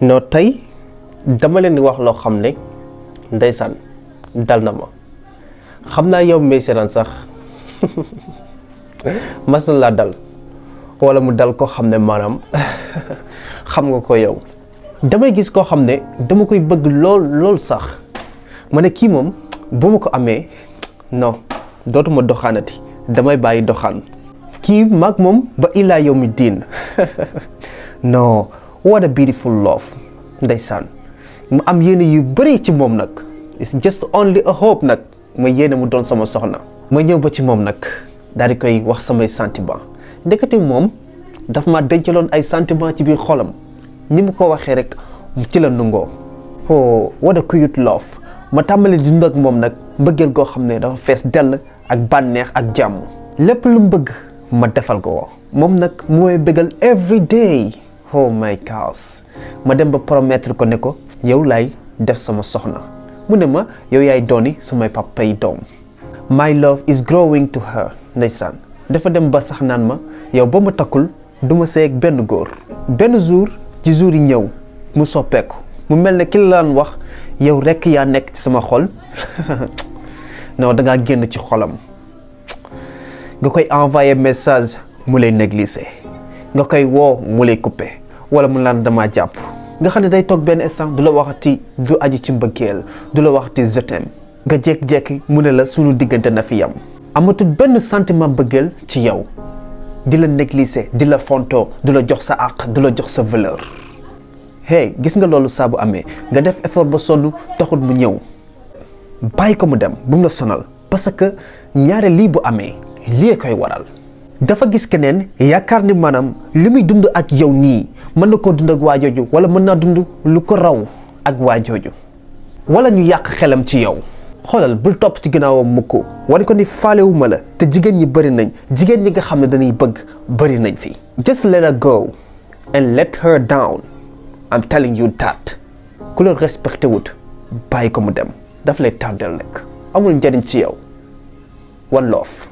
non tey dama leen di wax loo xam ne ndeysaan dal na ma xam naa yow may seetaan sax mas na laa dal wala mu dal koo xam ne maanaam xam nga ko yow. damay gis koo xam ne dama koy bëgg lool sax ma ne kii moom bu ma ko amee non dootuma doxaanati damay bàyyi doxaan. kii maag moom ba illaa yow mi diin non what a beautiful love ndeysaan mu am yéene yu bëri ci moom nag it's just only a hope nag ma yéene mu doon sama soxna. ma ñëw ba ci moom nag daal di koy wax samay sentiment ndekete moom daf ma dencaloon ay sentiment ci biir xolam ni mu ko waxee rek ci la nungoo. oh what a cute love ma tàmbali dund ak moom nag mbëggeel goo xam ne dafa fees dell ak bànneex ak jàmm lépp lu mu bëgg ma defal ko moom nag mooy bëggal every day. oh my gosh ma dem ba promettre ko ne ko yow laay def sama soxna mu ne ma yow yaay dooni samay papa yi doom. my love is growing to her ndeysaan dafa dem ba sax naan ma yow ba ma takkul du ma sëy ak benn góor. benn jour ci jour yi ñëw mu soppeeku mu mel ne ki la daan wax yow rekk yaa nekk ci sama xol non dangaa génn ci xolam. nga koy envoyé message mu lay négliger nga koy woo mu lay coupé wala mu naan dama jàpp nga xam ne day toog benn instant du la waxati du aju ci mbëggeel du la waxati je t'aime nga jékki-jékki mu ne la sunu diggante na fi yam amatul benn sentiment mbëggeel ci yow di la négliger di la fontoo du la jox sa àq du la jox sa valeur. hey gis nga loolu saa bu amee nga def effort ba sonn taxul mu ñëw bàyyi ko mu dem bu mu la sonal parce que ñaare lii bu amee lii koy waral. dafa gis keneen yaakaar ni maanaam li muy dund ak yow nii mën na koo dund ak waa jooju wala mën naa dund lu ko raw ak waa jooju wala ñu yàq xelam ci yow. xoolal bul topp ci ginnaawam mukk wane ko ni faalewuma la te jigéen ñi bëri nañ jigéen ñi nga xam ne dañuy bëgg bëri nañ fi. just let her go and let her down I'm telling you that. ku la respecté wut bàyyi ko mu dem daf lay tardel nekk amul njëriñ ci yow. one love.